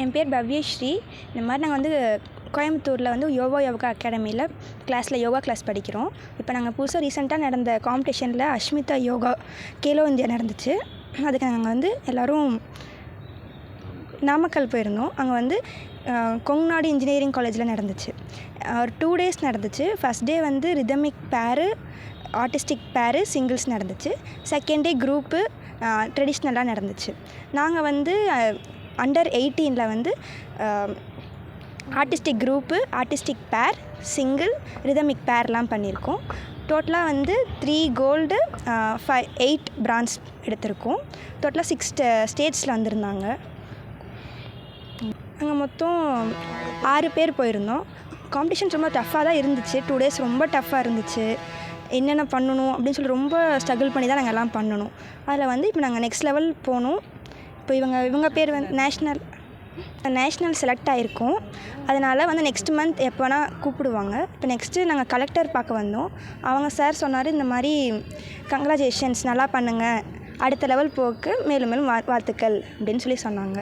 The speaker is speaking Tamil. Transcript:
என் பேர் பவ்யஸ்ரீ. இந்த மாதிரி நாங்கள் வந்து கோயம்புத்தூரில் வந்து யோகா அகாடமியில் யோகா கிளாஸ் படிக்கிறோம். இப்போ நாங்கள் புதுசாக ரீசெண்டாக நடந்த காம்படிஷனில் அஷ்மிதா யோகா கேலோ இந்தியா நடந்துச்சு. அதுக்கு நாங்கள் வந்து எல்லோரும் நாமக்கல் போயிருந்தோம். அங்கே வந்து கொங்நாடு இன்ஜினியரிங் காலேஜில் நடந்துச்சு. ஒரு 2 days நடந்துச்சு. ஃபஸ்ட் டே வந்து ரிதமிக் பேரு, ஆர்டிஸ்டிக் பேரு, சிங்கிள்ஸ் நடந்துச்சு. செகண்ட் டே குரூப்பு ட்ரெடிஷ்னலாக நடந்துச்சு. நாங்கள் வந்து அண்டர் 18 வந்து ஆர்டிஸ்டிக் குரூப்பு, ஆர்டிஸ்டிக் பேர், சிங்கிள், ரிதமிக் பேர்லாம் பண்ணியிருக்கோம். டோட்டலாக வந்து 3 கோல்டு, 8 பிரான்ஸ் எடுத்திருக்கோம். டோட்டலாக 6 ஸ்டேட்ஸில் வந்திருந்தாங்க. நாங்கள் மொத்தம் 6 பேர் போயிருந்தோம். காம்படிஷன் ரொம்ப டஃப்பாக தான் இருந்துச்சு. 2 days ரொம்ப டஃப்பாக இருந்துச்சு. என்னென்ன பண்ணணும் அப்படின்னு சொல்லி ரொம்ப ஸ்ட்ரகிள் பண்ணி தான் நாங்கள் எல்லாம் பண்ணணும். அதில் வந்து இப்போ நாங்கள் நெக்ஸ்ட் லெவல் போகணும். இப்போ இவங்க பேர் வந்து நேஷ்னல் செலக்ட் ஆகிருக்கோம். அதனால் வந்து நெக்ஸ்ட் மந்த் எப்போ வேணால் கூப்பிடுவாங்க. இப்போ நெக்ஸ்ட்டு நாங்கள் கலெக்டர் பார்க்க வந்தோம். அவங்க சார் சொன்னார், இந்த மாதிரி கங்க்ராச்சுலேஷன்ஸ், நல்லா பண்ணுங்கள், அடுத்த லெவல் போக்கு மேலும் மேலும் வாழ்த்துக்கள் அப்படின்னு சொல்லி சொன்னாங்க.